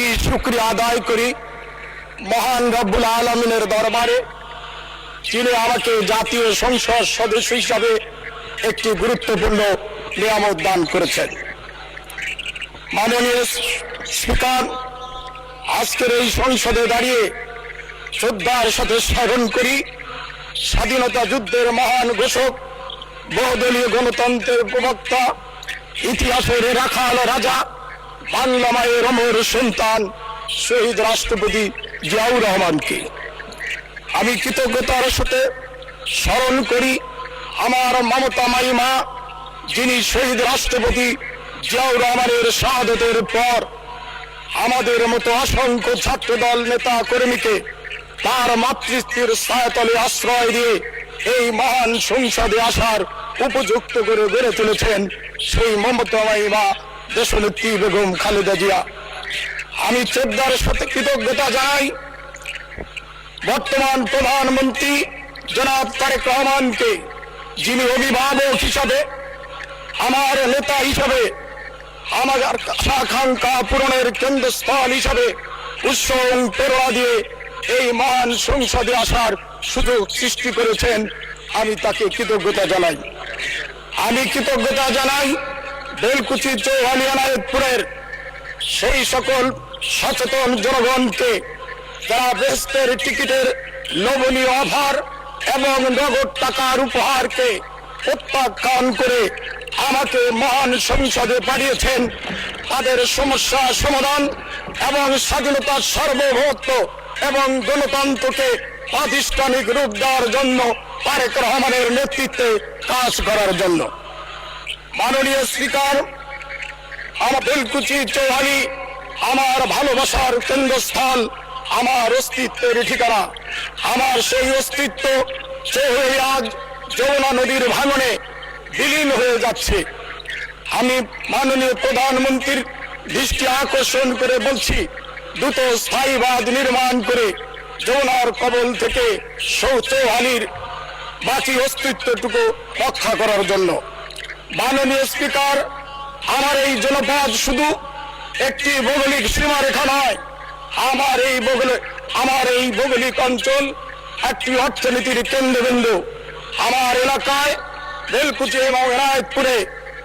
কোটি শুকরিয়া আদায় করি মহান রব্বুল আলামিনের দরবারে, যিনি আমাকে জাতীয় সংসদ সদস্য হিসাবে একটি গুরুত্বপূর্ণ নিয়ামত দান করেছেন। মাননীয় স্পিকার, আজকের এই সংসদে দাঁড়িয়ে শ্রদ্ধার সাথে স্মরণ করি স্বাধীনতা যুদ্ধের মহান ঘোষক, বহুদলীয় গণতন্ত্রের প্রবক্তা, ইতিহাসের রাখাল রাজা, বাংলা মায়ের অমর সন্তান শহীদ রাষ্ট্রপতি জিয়াউর রহমানকে। আমি কৃতজ্ঞতার সাথে স্মরণ করি আমার মমতা মাইমা, যিনি শহীদ রাষ্ট্রপতি জিয়াউর রহমানের শাহাদতের পর আমাদের মতো অসংখ্য ছাত্রদল নেতা কর্মীকে তার মাতৃত্বের ছায়াতলে আশ্রয় দিয়ে এই মহান সংসদে আসার উপযুক্ত করে গড়ে তুলেছেন সেই মমতা মাইমা দেশনেত্রী বেগম খালেদা জিয়া। আমি শ্রদ্ধার সাথে কৃতজ্ঞতা জানাই বর্তমান প্রধানমন্ত্রী জনাব তারেক রহমানকে, যিনি অভিভাবক হিসাবে, আমার নেতা হিসাবে, আমার আকাঙ্ক্ষা পূরণের কেন্দ্রস্থল হিসাবে উৎসাহ প্রেরণা দিয়ে এই মহান সংসদে আসার সুযোগ সৃষ্টি করেছেন। আমি তাকে কৃতজ্ঞতা জানাই। আমি কৃতজ্ঞতা জানাই বেলকুচি চৌহালি এনায়েতপুরের সেই সকল সচেতন জনগণকে যারা বেহেশতের টিকিটের লোভনীয় অফার এবং নগদ টাকার উপহারকে প্রত্যাখ্যান করে আমাকে মহান সংসদে পাঠিয়েছেন। তাদের সমস্যা সমাধান এবং স্বাধীনতার সার্বভৌমত্ব এবং গণতন্ত্রকে প্রাতিষ্ঠানিক রূপ দেওয়ার জন্য তারেক রহমানের নেতৃত্বে কাজ করার জন্য। মাননীয় স্পিকার, আমার বেলকুচি চৌহালি আমার ভালোবাসার কেন্দ্রস্থল, আমার অস্তিত্বের ঠিকানা। আমার সেই অস্তিত্ব আজ যমুনা নদীর ভাঙনে বিলীন হয়ে যাচ্ছে। আমি মাননীয় প্রধানমন্ত্রীর দৃষ্টি আকর্ষণ করে বলছি, দ্রুত স্থায়ী বাঁধ নির্মাণ করে যমুনার কবল থেকে চৌহালির বাকি অস্তিত্বটুকু রক্ষা করার জন্য। মাননীয় স্পিকার, আমার এই জনপদ শুধু একটি ভৌগোলিক সীমারেখা নয়, আমার এই ভৌগোলিক অঞ্চল একটি অর্থনীতির কেন্দ্রবিন্দু। আমার এলাকায় বেলকুচি এবং এনায়েতপুরে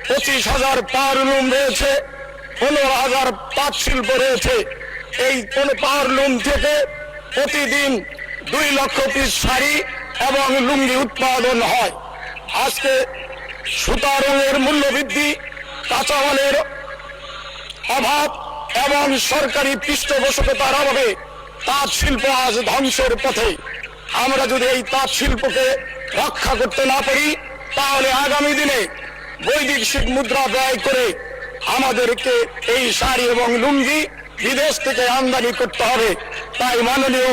25,000 পাওয়ারলুম রয়েছে, 15,000 তাঁত শিল্প রয়েছে। এই পাওয়ারলুম থেকে প্রতিদিন 2 লক্ষ পিস শাড়ি এবং লুঙ্গি উৎপাদন হয়। আজকে সুতা রঙের মূল্য বৃদ্ধি, কাঁচামালের অভাব এবং সরকারি পৃষ্ঠপোষকতার অভাবে তাঁত শিল্প আজ ধ্বংসের পথে। আমরা যদি এই তাঁত শিল্পকে রক্ষা করতে না পারি, তাহলে আগামী দিনে বৈদেশিক মুদ্রা ব্যয় করে আমাদেরকে এই শাড়ি এবং লুঙ্গি বিদেশ থেকে আমদানি করতে হবে। তাই মাননীয়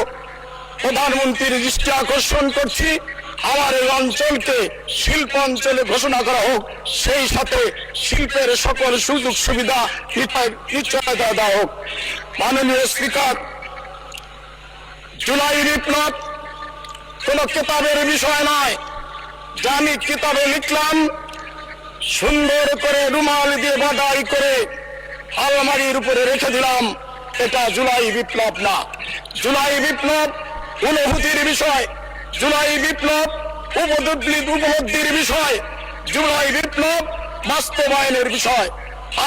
প্রধানমন্ত্রীর দৃষ্টি আকর্ষণ করছি, আমার এই অঞ্চলকে শিল্প অঞ্চলে ঘোষণা করা হোক, সেই সাথে শিল্পের সকল সুযোগ সুবিধা নিশ্চয়তা দেওয়া হোক। মাননীয় স্পিকার, জুলাই বিপ্লব কোন কিতাবের বিষয় নয় যে আমি কিতাবে লিখলাম, সুন্দর করে রুমাল দিয়ে বাঁধাই করে আলমারির উপরে রেখে দিলাম, এটা জুলাই বিপ্লব না। জুলাই বিপ্লব অনুভূতির বিষয়, জুলাই বিপ্লব উপলব্ধির বিষয়, জুলাই বিপ্লব বাস্তবায়নের বিষয়।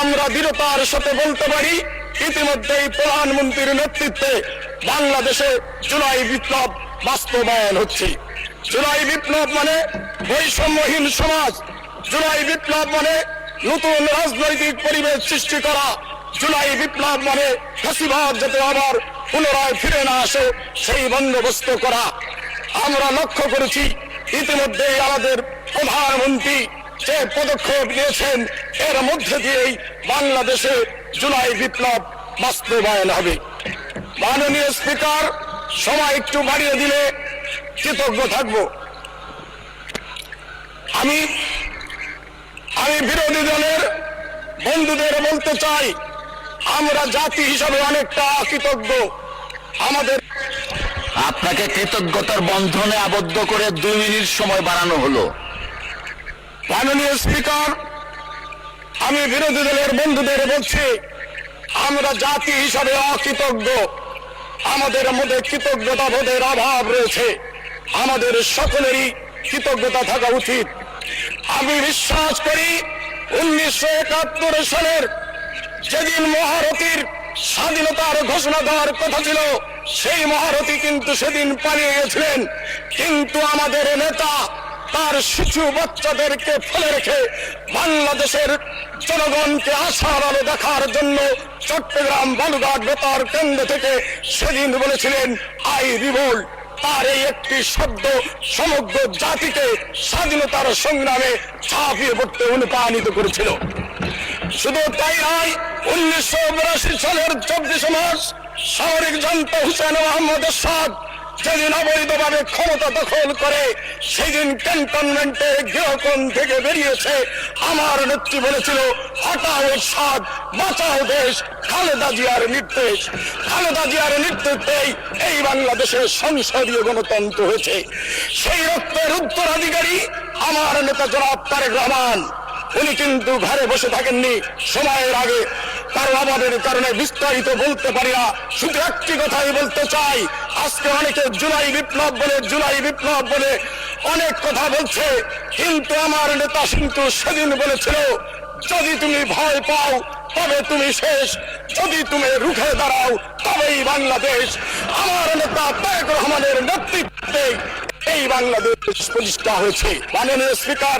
আমরা দৃঢ়তার সাথে বলতে পারি, ইতিমধ্যেই প্রধানমন্ত্রীর নেতৃত্বে বাংলাদেশে জুলাই বিপ্লব বাস্তবায়ন হচ্ছে। জুলাই বিপ্লব মানে বৈষম্যহীন সমাজ, জুলাই বিপ্লব মানে নতুন রাজনৈতিক পরিবেশ সৃষ্টি করা, জুলাই বিপ্লব মানে ফ্যাসিবাদ যাতে আবার পুনরায় ফিরে না আসে সেই বন্দোবস্ত করা। আমরা লক্ষ্য করেছি ইতিমধ্যে আমাদের প্রধানমন্ত্রী যে পদক্ষেপ নিয়েছেন, এর মধ্যে দিয়েই বাংলাদেশে জুলাই বিপ্লব বাস্তবায়ন হবে। মাননীয় স্পিকার, সময় একটু বাড়িয়ে দিলে কৃতজ্ঞ থাকব। আমি বিরোধী দলের বন্ধুদের বলতে চাই, আমরা জাতি হিসাবে অনেকটা কৃতজ্ঞ। আমাদের আপনাকে কৃতজ্ঞতার বন্ধনে আবদ্ধ করে 2 মিনিট সময় বাড়ানো হলো। মাননীয় স্পিকার, আমি বিরোধী দলের বন্ধুদের বলছি, আমরা জাতি হিসাবে অকৃতজ্ঞ, আমাদের মধ্যে কৃতজ্ঞতা বোধের অভাব রয়েছে। আমাদের সকলেরই কৃতজ্ঞতা থাকা উচিত। আমি বিশ্বাস করি 1971 সালের যেদিন মহারথীর স্বাধীনতার ঘোষণা দেওয়ার কথা ছিল, সেই মহারথী কিন্তু সেদিন পালিয়ে গেছিলেন। কিন্তু আমাদের নেতা তার শিশু বাচ্চাদেরকে ফেলে রেখে বাংলাদেশের জনগণকে আশার আলো দেখার জন্য চট্টগ্রাম বালুঘাট বেতার কেন্দ্র থেকে সেদিন বলেছিলেন আই রিভোল্ট। তার এই একটি শব্দ সমগ্র জাতিকে স্বাধীনতার সংগ্রামে ঝাঁপিয়ে পড়তে অনুপ্রাণিত করেছিল। শুধু তাই নয়, 1982 সালের 24 মার্চ সামরিক জনতা হুসেন মোহাম্মদ এরশাদ যেদিন অবৈধভাবে ক্ষমতা দখল করে, সেদিন ক্যান্টনমেন্টে গৃহকোণ থেকে বেরিয়েছে আমার নেত্রী বলেছিল হটাও এরশাদ, বাঁচাও দেশ। খালেদা জিয়ার নির্দেশ, খালেদা জিয়ার নেতৃত্বেই এই বাংলাদেশের সংসদীয় গণতন্ত্র হয়েছে। সেই রক্তের উত্তরাধিকারী আমার নেতা জনাব তারেক রহমান। উনি কিন্তু ঘরে বসে থাকেননি সময়ের আগে, কারো অভাবের কারণে বিস্তারিত বলতে পারি না। শুধু একটি কথাই বলতে চাই, আজকে অনেকে জুলাই বিপ্লব বলে অনেক কথা বলছে, কিন্তু আমার নেতা কিন্তু সেদিন বলেছিল যদি তুমি ভয় পাও তবে তুমি শেষ, যদি তুমি রুখে দাঁড়াও তবেই বাংলাদেশ। আমার নেতা তারেক রহমানের নেতৃত্বে এই বাংলাদেশ প্রতিষ্ঠা হয়েছে। মাননীয় স্পিকার,